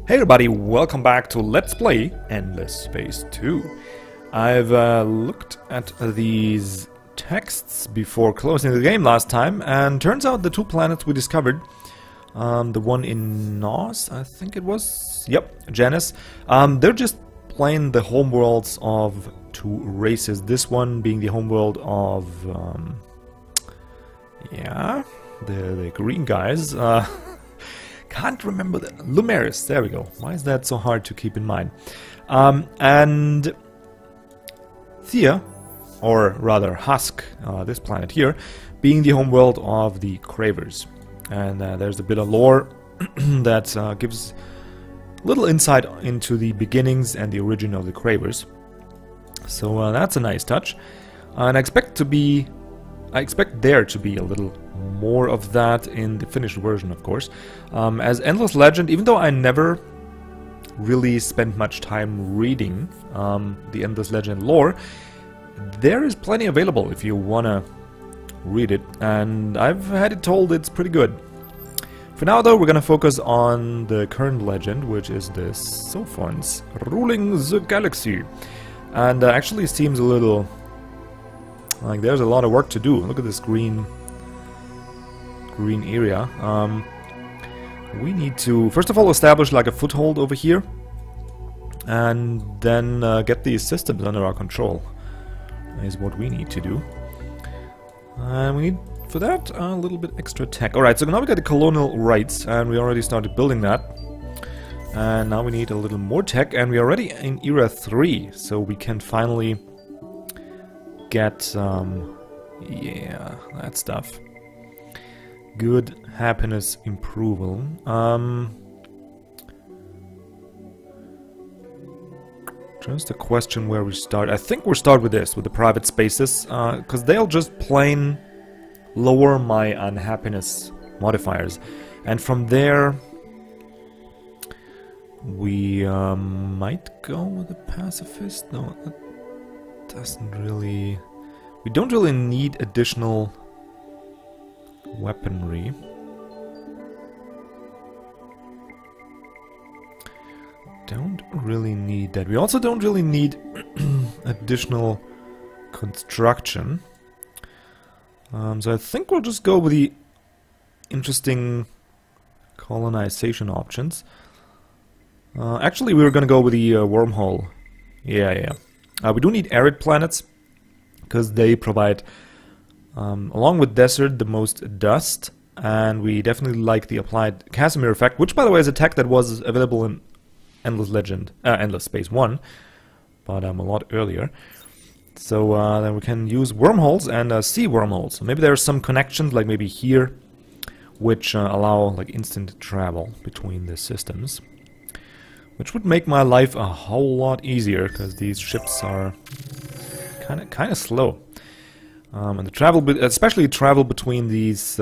Hey everybody, welcome back to Let's Play Endless Space 2. I've looked at these texts before closing the game last time, and turns out the two planets we discovered, the one in Nos, I think it was, yep, Janus, they're just plain the homeworlds of two races. This one being the homeworld of, yeah, the green guys, can't remember the Lumeris, there we go. Why is that so hard to keep in mind? And Thea, or rather Husk, this planet here, being the homeworld of the Cravers. And there's a bit of lore that gives little insight into the beginnings and the origin of the Cravers. So that's a nice touch. And I expect there to be a little more of that in the finished version, of course. As Endless Legend, even though I never really spent much time reading the Endless Legend lore, there is plenty available if you wanna read it, and I've had it told it's pretty good. For now though, we're gonna focus on the current legend, which is the Sophons ruling the galaxy. And actually it seems a little like there's a lot of work to do. Look at this green area. We need to first of all establish like a foothold over here, and then get these systems under our control is what we need to do. And we need for that a little bit extra tech. Alright, so now we got the colonial rights, and we already started building that. And now we need a little more tech, and we're already in era 3, so we can finally get yeah, that stuff. Good happiness improval. Just a question where we start. I think we'll start with this, with the private spaces, because they'll just plain lower my unhappiness modifiers. And from there, we might go with the pacifist. No, that doesn't really... We don't really need additional weaponry. Don't really need that. We also don't really need additional construction. So I think we'll just go with the interesting colonization options. Actually, we were gonna go with the wormhole. Yeah. We do need arid planets, because they provide, along with desert, the most dust, and we definitely like the applied Casimir effect, which by the way is a tech that was available in Endless Space 1, but a lot earlier. So then we can use wormholes and see wormholes. So maybe there are some connections, like maybe here, which allow like instant travel between the systems, which would make my life a whole lot easier, because these ships are kind of slow, and the travel, especially travel between these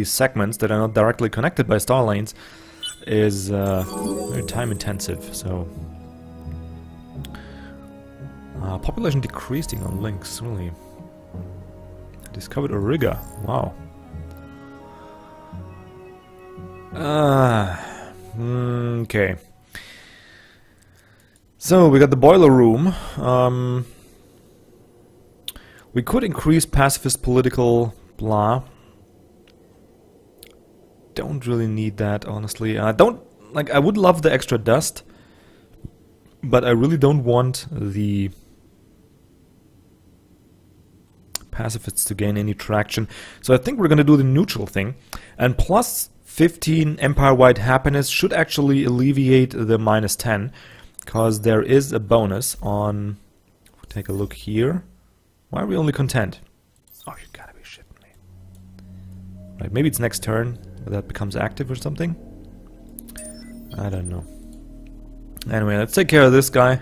segments that are not directly connected by star lanes, is very time intensive. So population decreasing on links, really. Discovered a rigger. Wow. Okay. So we got the boiler room. We could increase pacifist political blah. Don't really need that, honestly. I would love the extra dust, but I really don't want the pacifists to gain any traction. So I think we're gonna do the neutral thing, and plus 15 empire-wide happiness should actually alleviate the minus 10, because there is a bonus on. Take a look here. Why are we only content? Oh, you gotta be shitting me. Right, maybe it's next turn that becomes active or something. I don't know. Anyway, let's take care of this guy,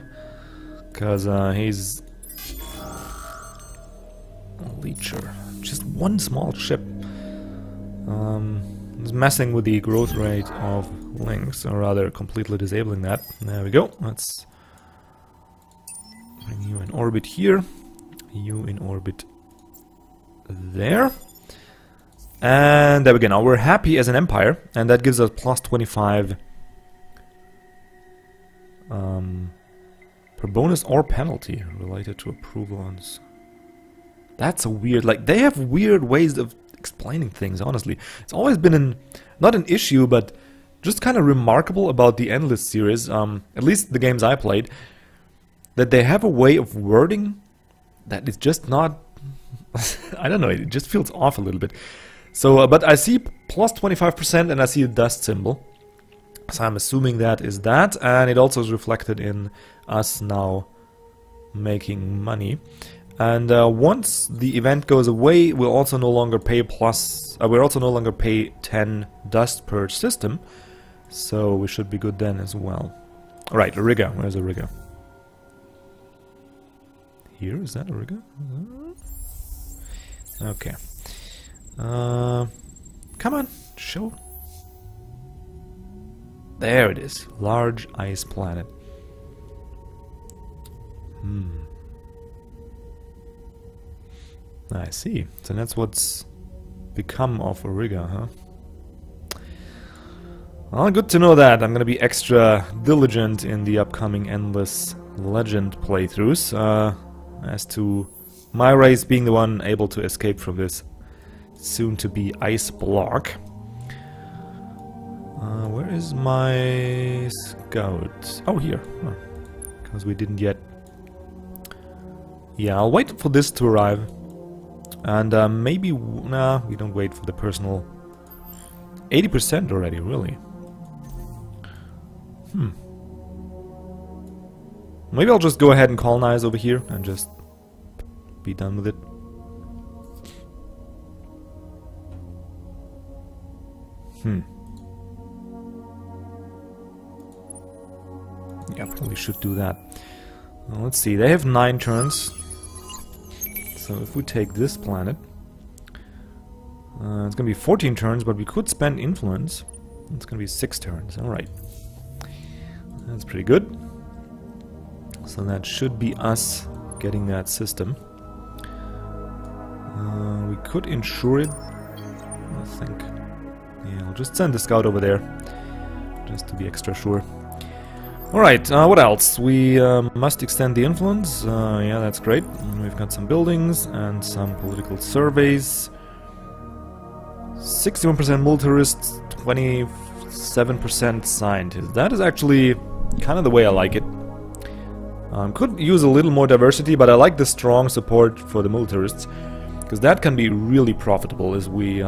because he's a leecher. Just one small ship. He's messing with the growth rate of links, or rather completely disabling that. There we go. Let's bring you in orbit here. You in orbit there. And there we go. Now we're happy as an empire, and that gives us plus 25 Per bonus or penalty related to approval on... That's a weird... Like, they have weird ways of explaining things, honestly. It's always been not an issue, but just kind of remarkable about the Endless series, at least the games I played, that they have a way of wording that is just not... I don't know, it just feels off a little bit. So, but I see plus 25% and I see a dust symbol. So I'm assuming that is that, and it also is reflected in us now making money. And once the event goes away, we'll also no longer pay we'll also no longer pay 10 dust per system. So we should be good then as well. Alright, a rigger. Where's a rigger? Here? Is that a rigger? Okay. Come on, show. There it is. Large ice planet. I see. So that's what's become of a rigger, huh? Well, good to know that. I'm gonna be extra diligent in the upcoming Endless Legend playthroughs, as to my race being the one able to escape from this soon-to-be ice block. Where is my scout? Oh, here. Because we didn't yet... Yeah, I'll wait for this to arrive. And maybe... Nah, we don't wait for the personal... 80% already, really. Maybe I'll just go ahead and colonize over here and just be done with it. Yeah, probably should do that. Well, let's see, they have 9 turns. So if we take this planet, it's gonna be 14 turns, but we could spend influence. It's gonna be 6 turns, alright. That's pretty good. So that should be us getting that system. We could insure it, I think. Yeah, I'll just send the scout over there, just to be extra sure. Alright, what else? We must extend the influence. Yeah, that's great. We've got some buildings and some political surveys. 61% militarists, 27% scientists. That is actually kind of the way I like it. Could use a little more diversity, but I like the strong support for the militarists, because that can be really profitable as we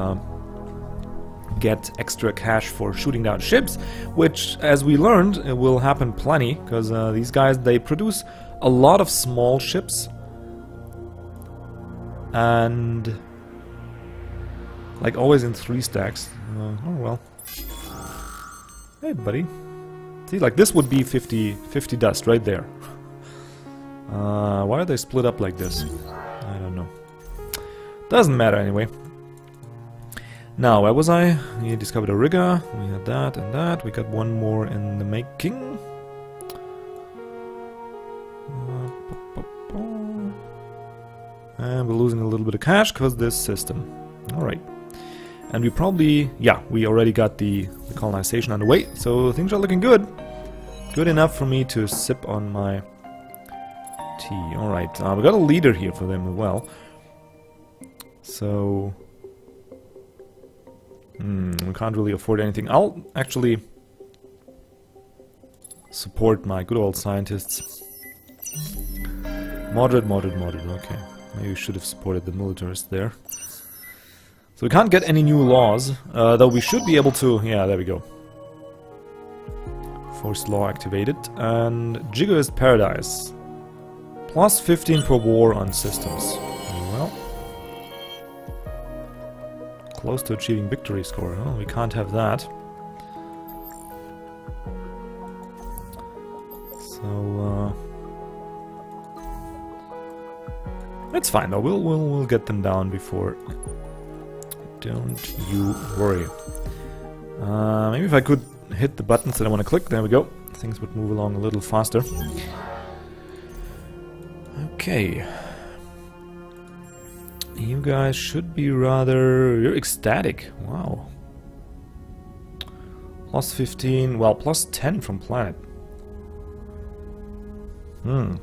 get extra cash for shooting down ships, which, as we learned, it will happen plenty, because these guys, they produce a lot of small ships, and like always in 3 stacks. Oh well. Hey buddy. See, like this would be 50 dust right there. Why are they split up like this? I don't know. Doesn't matter anyway. Now, where was I? We discovered a rigger. We had that and that. We got one more in the making. And we're losing a little bit of cash because this system. Alright. And we probably... Yeah, we already got the colonization underway. So things are looking good. Good enough for me to sip on my tea. Alright. We got a leader here for them as well. So... we can't really afford anything. I'll actually support my good old scientists. Moderate, okay. Maybe we should have supported the militarists there. So we can't get any new laws, though we should be able to... Yeah, there we go. Forced law activated. And Jiggerist Paradise. Plus 15 per war on systems. Well... Close to achieving victory score. Oh, we can't have that. So it's fine though. We'll get them down before. Don't you worry. Maybe if I could hit the buttons that I want to click. There we go. Things would move along a little faster. Okay. You guys should be rather... You're ecstatic. Wow. Plus 15... Well, plus 10 from planet. Hmm.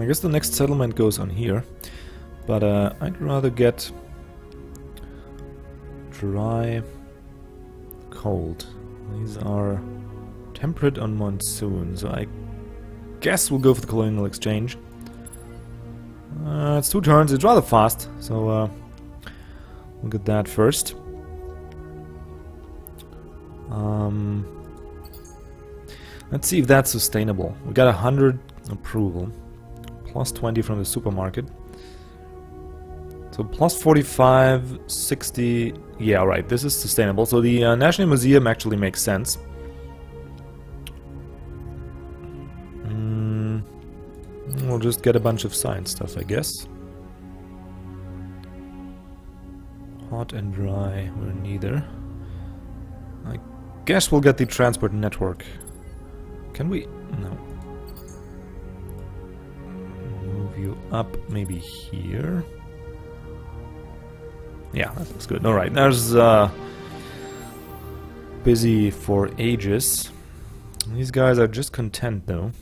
I guess the next settlement goes on here, but I'd rather get dry, cold. These are temperate on monsoon, so I guess we'll go for the colonial exchange. It's 2 turns, it's rather fast, so we'll get that first. Let's see if that's sustainable. We got 100 approval, plus 20 from the supermarket. So plus 45, 60... Yeah, right, this is sustainable. So the National Museum actually makes sense. We'll just get a bunch of science stuff, I guess. Hot and dry, we're neither. I guess we'll get the transport network. Can we? No. Move you up maybe here. Yeah, that looks good. Alright, there's busy for ages. These guys are just content though.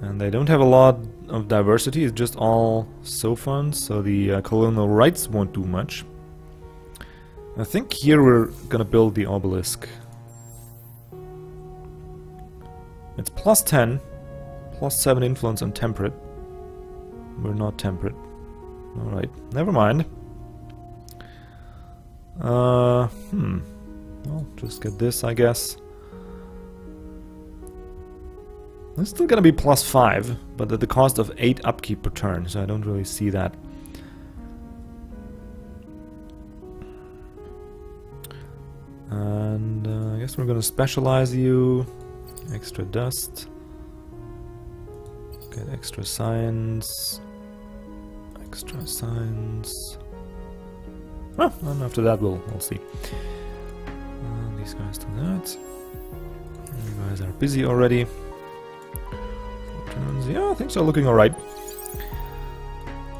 And they don't have a lot of diversity, it's just all Sophons, so the colonial rights won't do much. I think here we're gonna build the obelisk. It's plus 10, plus 7 influence on temperate. We're not temperate. Alright, never mind. Well, just get this, I guess. It's still gonna be plus 5, but at the cost of 8 upkeep per turn, so I don't really see that. And I guess we're gonna specialize you. Extra dust. Get extra science. Extra science. Well, and after that we'll see. These guys do that. You guys are busy already. 4 turns. Yeah, things are looking alright.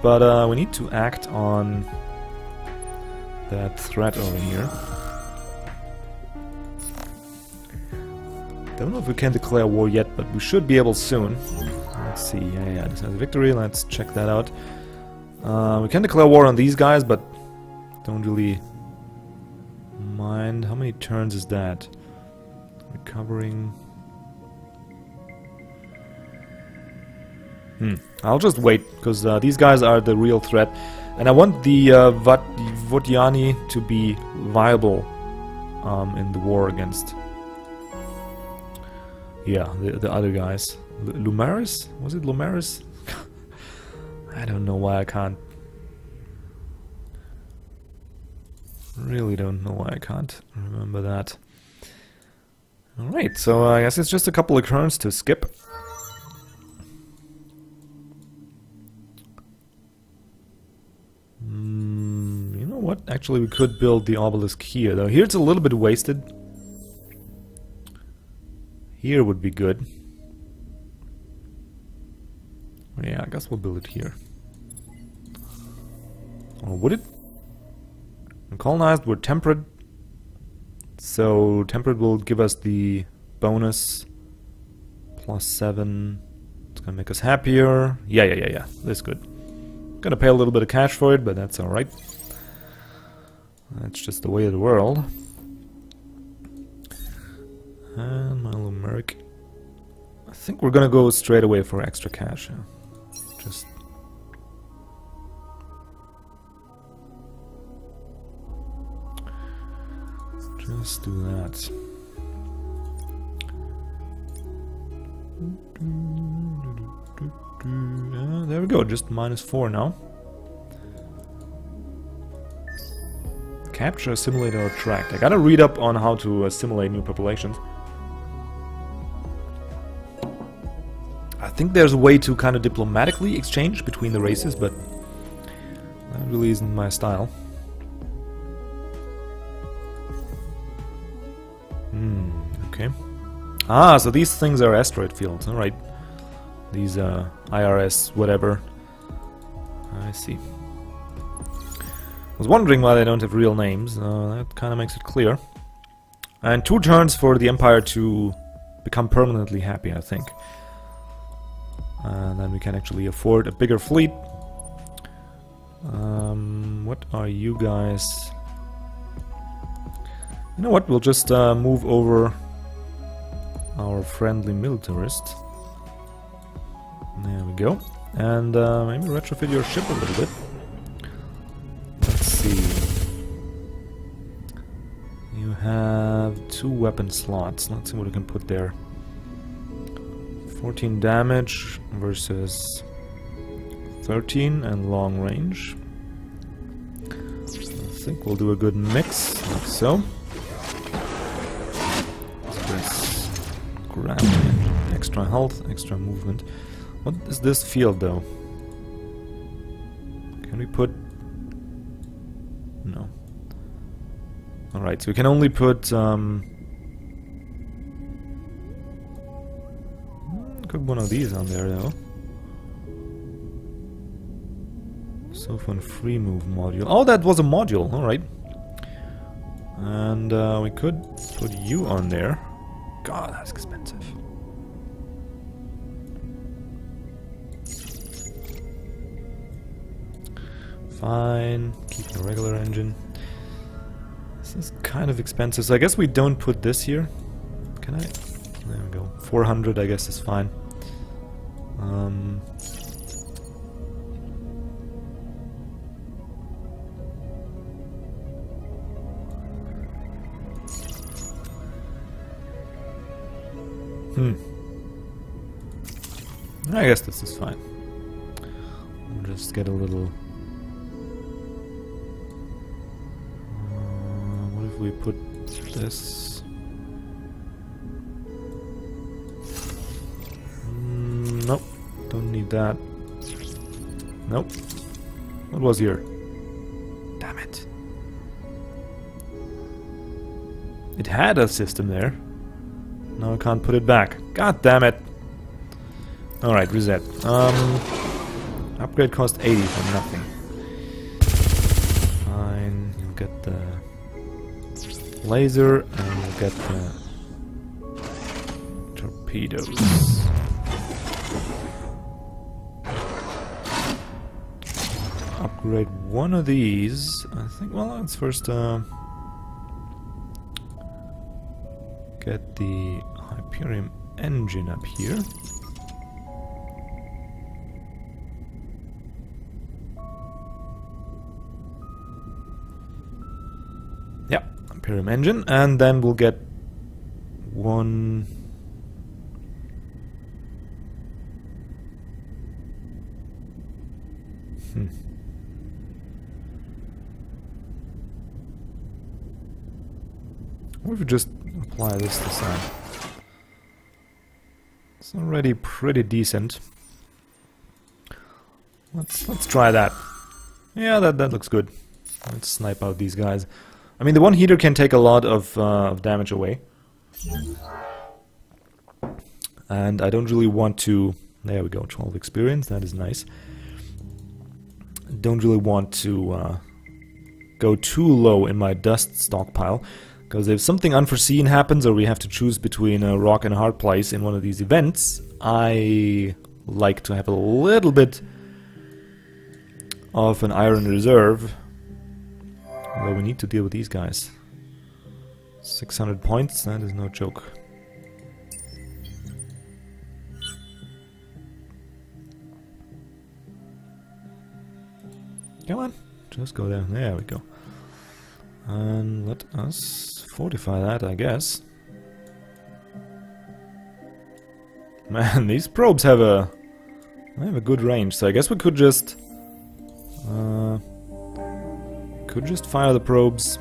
But we need to act on that threat over here. Don't know if we can declare war yet, but we should be able soon. Let's see. Yeah, this has victory. Let's check that out. We can declare war on these guys, but don't really mind. How many turns is that? Recovering. I'll just wait, because these guys are the real threat. And I want the Votiani to be viable in the war against... Yeah, the other guys. Lumaris? Was it Lumaris? I don't know why I can't. Really don't know why I can't remember that. Alright, so I guess it's just a couple of turns to skip. You know what? Actually, we could build the obelisk here, though. Here it's a little bit wasted. Here would be good. Yeah, I guess we'll build it here. Or would it? And colonized, we're temperate. So temperate will give us the bonus. Plus 7. It's gonna make us happier. Yeah. That's good. Gonna pay a little bit of cash for it, but that's alright. That's just the way of the world. And Malumeric. I think we're gonna go straight away for extra cash. Just do that. There we go, just -4 now. Capture, assimilate, or attract. I gotta read up on how to assimilate new populations. I think there's a way to kind of diplomatically exchange between the races, but that really isn't my style. Okay. Ah, so these things are asteroid fields, alright. These IRS, whatever. I see. was wondering why they don't have real names. That kind of makes it clear. And 2 turns for the Empire to become permanently happy, I think. And then we can actually afford a bigger fleet. What are you guys? You know what? We'll just move over our friendly militarist. There we go. And maybe retrofit your ship a little bit. Let's see. You have 2 weapon slots. Let's see what we can put there. 14 damage versus 13 and long range. I think we'll do a good mix, like so. This gravity engine, extra health, extra movement. What is this field though? Can we put... No. Alright, so we can only put... Could one of these on there though. Sophon free move module. Oh, that was a module, alright. And we could put you on there. God, that's expensive. Fine, keep the regular engine. This is kind of expensive, so I guess we don't put this here. Can I? There we go. 400 I guess is fine. I guess this is fine. We'll just get a little... what if we put this... Nope, don't need that. Nope. What was here? Damn it. It had a system there. Now I can't put it back. God damn it. Alright, reset. Upgrade cost 80 for nothing. Fine, you'll get the laser and you'll get the torpedoes. Upgrade one of these. I think, well, let's first get the Hyperion engine up here. Yeah, Hyperion engine, and then we'll get one. What if we just apply this time? It's already pretty decent. Let's try that. Yeah, that looks good. Let's snipe out these guys. I mean, the one heater can take a lot of damage away, and I don't really want to. There we go, 12 experience. That is nice. Don't really want to go too low in my dust stockpile. Because if something unforeseen happens, or we have to choose between a rock and a hard place in one of these events, I like to have a little bit of an iron reserve. Although we need to deal with these guys. 600 points, that is no joke. Come on, just go down. There we go. And let us fortify that, I guess. Man, these probes have a good range, so I guess we could just fire the probes.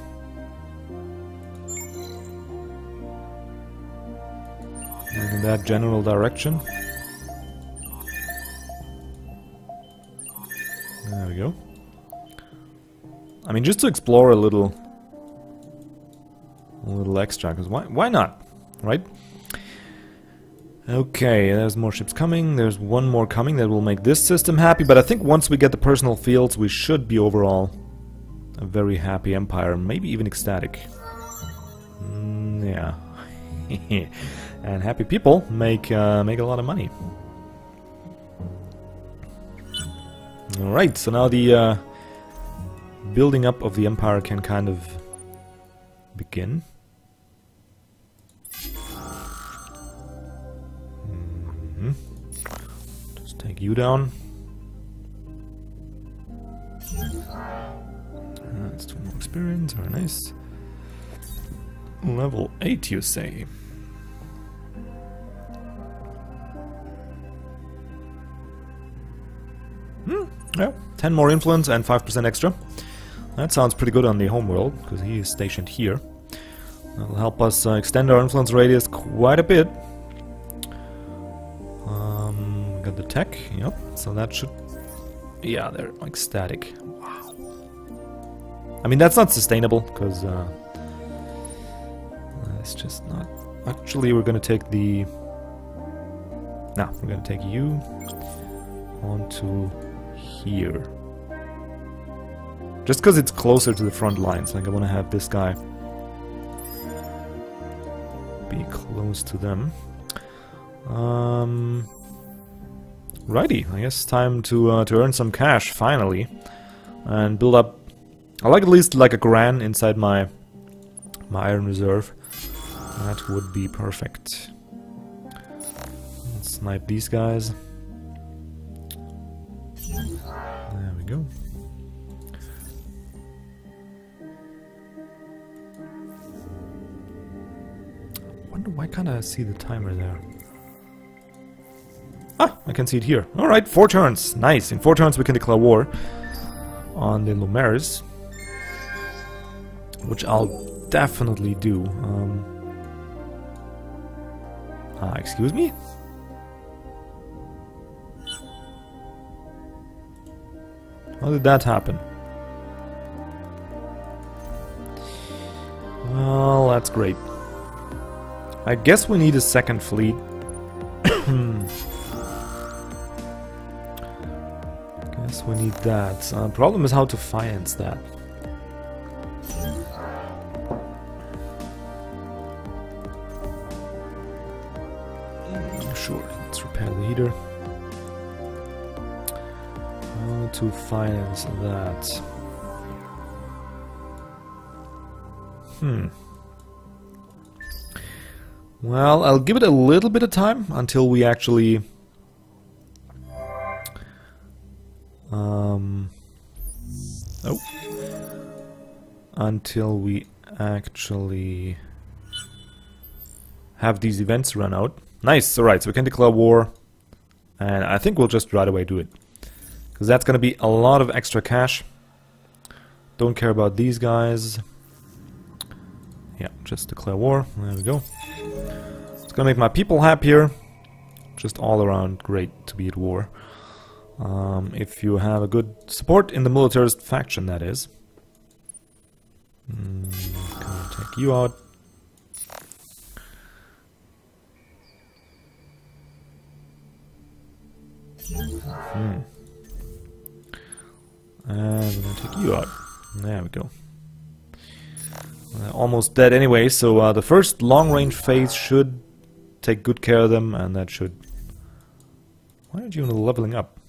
And in that general direction. There we go. I mean, just to explore a little extra, because why not, right? Okay, there's more ships coming. There's one more coming that will make this system happy, but I think once we get the personal fields, we should be overall a very happy empire, maybe even ecstatic. Yeah. And happy people make a lot of money. Alright, so now the building up of the empire can kind of begin. Just take you down. That's 2 more experience, very nice. Level 8, you say? Yeah, 10 more influence and 5% extra. That sounds pretty good on the homeworld, because he is stationed here. That'll help us extend our influence radius quite a bit. We got the tech, yep, so that should... Yeah, they're ecstatic. Wow. I mean, that's not sustainable, because it's just not... Actually, we're gonna take the... No, we're gonna take you onto here. Just because it's closer to the front lines, like I want to have this guy be close to them. Righty, I guess time to earn some cash finally, and build up. I like at least like a grand inside my iron reserve. That would be perfect. Let's snipe these guys. There we go. Wonder why can't I see the timer there? Ah, I can see it here. Alright, 4 turns. Nice. In 4 turns we can declare war on the Lumares, which I'll definitely do. Excuse me? How did that happen? Well, that's great. I guess we need a second fleet. Guess we need that. Problem is how to finance that. Sure, let's repair the heater. How to finance that? Well, I'll give it a little bit of time until we actually until we actually have these events run out. Nice, alright, so we can declare war, and I think we'll just right away do it, because that's going to be a lot of extra cash. Don't care about these guys. Yeah, just declare war. There we go. It's gonna make my people happier. Just all around great to be at war. If you have a good support in the militarist faction, that is. Gonna take you out. And we're gonna take you out. There we go. Almost dead anyway, so the first long-range phase should take good care of them, and that should... Why aren't you leveling up?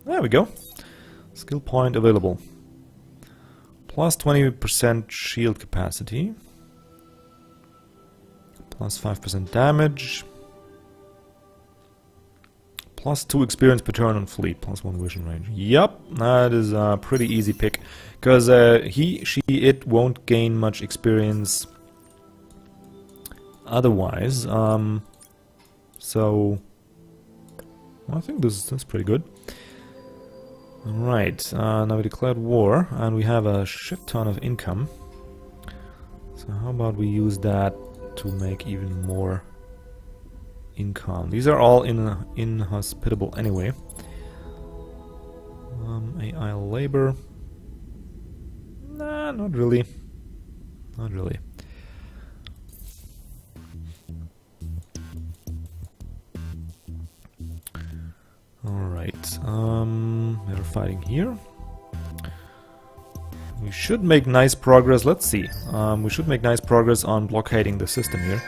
There we go. Skill point available. Plus 20% shield capacity. Plus 5% damage. Plus 2 experience per turn on fleet. Plus 1 vision range. Yup, that is a pretty easy pick. Because he, she, it won't gain much experience otherwise. So I think that's pretty good. Alright, now we declared war and we have a shit ton of income. So how about we use that to make even more income. These are all inhospitable anyway. AI labor. Nah, not really. Not really. Alright, they're fighting here. We should make nice progress. Let's see. We should make nice progress on blockading the system here.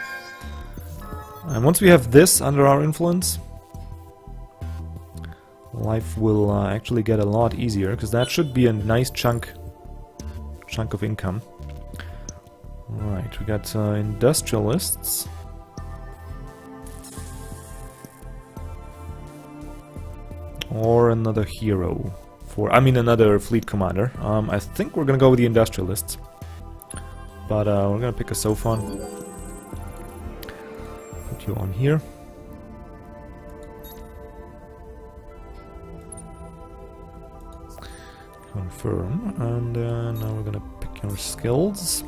And once we have this under our influence, life will actually get a lot easier, because that should be a nice chunk of income. Alright, we got industrialists. Or another hero. Another fleet commander. I think we're gonna go with the industrialists. But we're gonna pick a Sophon. Put you on here. Confirm. And now we're gonna pick your skills.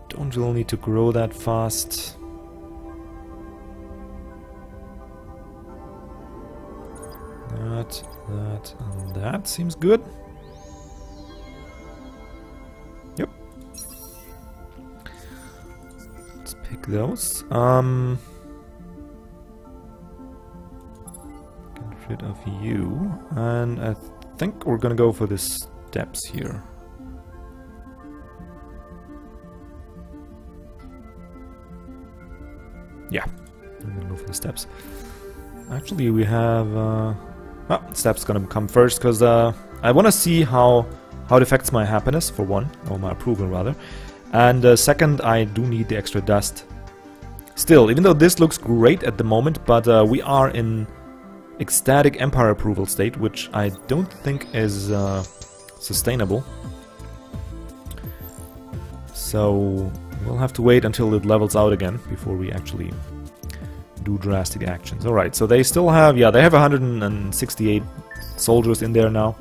Don't really need to grow that fast. That, and that seems good. Yep. Let's pick those. Get rid of you. And I think we're gonna go for the steps here. Yeah, I'm gonna go for the steps. Actually, we have... steps gonna come first, because I want to see how it affects my happiness, for one, or my approval rather, and second, I do need the extra dust. Still, even though this looks great at the moment, but we are in ecstatic empire approval state, which I don't think is sustainable. So we'll have to wait until it levels out again before we actually do drastic actions. Alright, so they still have, yeah, they have 168 soldiers in there now.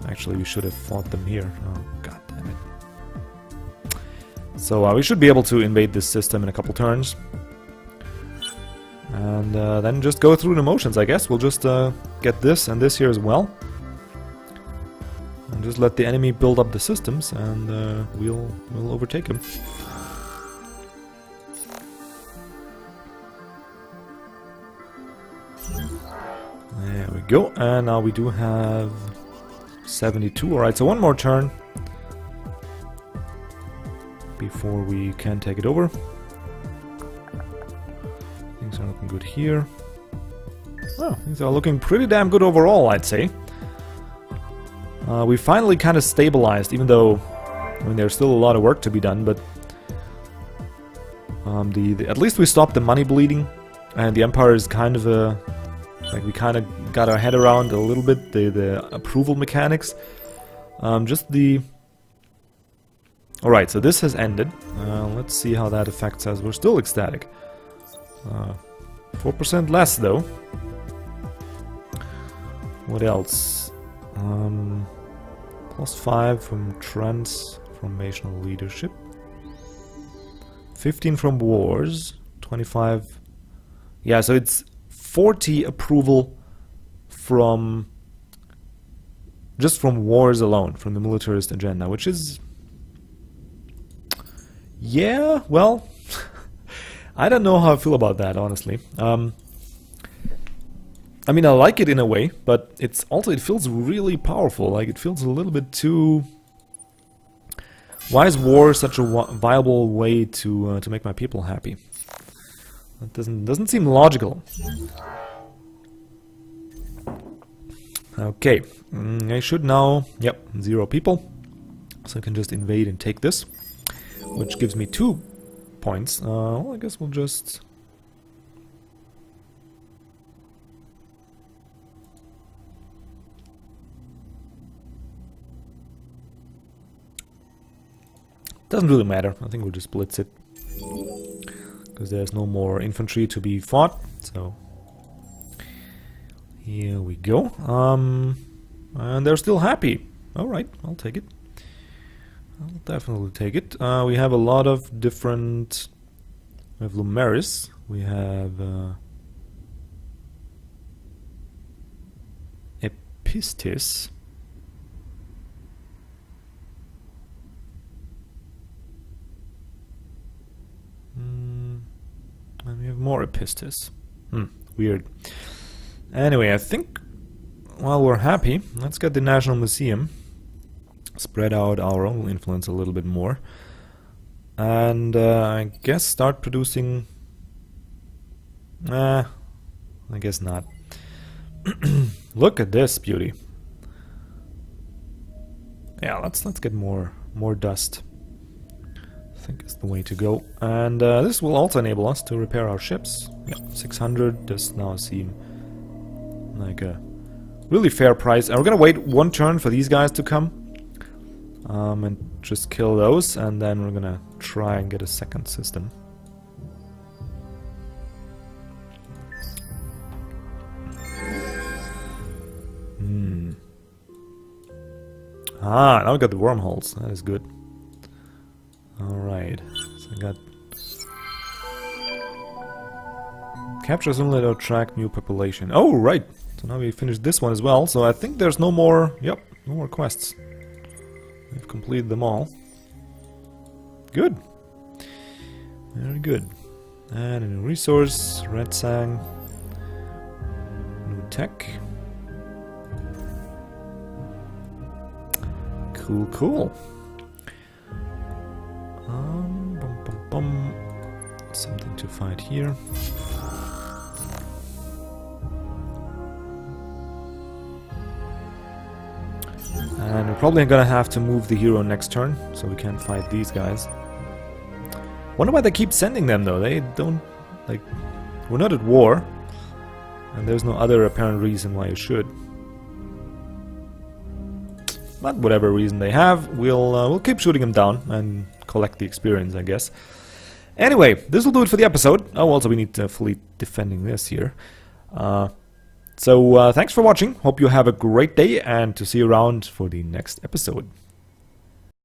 Actually, we should have fought them here. Oh, god damn it. So we should be able to invade this system in a couple turns. And then just go through the motions, I guess. We'll just get this and this here as well. And just let the enemy build up the systems, and we'll overtake him. There we go, and now we do have 72. Alright, so one more turn before we can take it over. Things are looking good here. Oh, things are looking pretty damn good overall, I'd say. We finally kind of stabilized, even though, I mean, there's still a lot of work to be done, but at least we stopped the money bleeding, and the Empire is kind of a... like, we kind of got our head around a little bit the approval mechanics. Just the... Alright, so this has ended. Let's see how that affects us. We're still ecstatic. 4% less, though. What else? +5 from transformational leadership. 15 from wars. 25... Yeah, so it's 40 approval from... just from wars alone, from the militarist agenda, which is... yeah, well... I don't know how I feel about that, honestly. I mean, I like it in a way, but it's also, it feels really powerful. Like, it feels a little bit too... Why is war such a viable way to make my people happy? That doesn't seem logical. Okay, I should now... Yep, 0 people. So I can just invade and take this, which gives me 2 points. Well, I guess we'll just... Doesn't really matter. I think we'll just blitz it, because there's no more infantry to be fought. So here we go. And they're still happy. All right, I'll take it. I'll definitely take it. We have a lot of different... We have Lumeris. We have Epistis. And we have more Epistis. Weird. Anyway, I think while we're happy, let's get the National Museum. Spread out our own influence a little bit more. And I guess start producing... I guess not. Look at this beauty. Yeah, let's get more dust. I think is the way to go. And this will also enable us to repair our ships. Yeah, 600 does now seem like a really fair price. And we're gonna wait one turn for these guys to come. And just kill those, and then we're gonna try and get a second system. Ah, now we got the wormholes. That is good. Alright. So I got... Captures only to attract new population. Oh, right! So now we finished this one as well. So I think there's no more... Yep, no more quests. We've completed them all. Good. Very good. And a new resource. Red Sang. New tech. Cool, cool. Something to fight here. And we're probably gonna have to move the hero next turn, so we can't fight these guys. Wonder why they keep sending them though. They don't, like, we're not at war, and there's no other apparent reason why you should. But whatever reason they have, we'll keep shooting them down and collect the experience, I guess. Anyway, this will do it for the episode. Oh, also we need a fleet defending this here. So thanks for watching. Hope you have a great day, and to see you around for the next episode.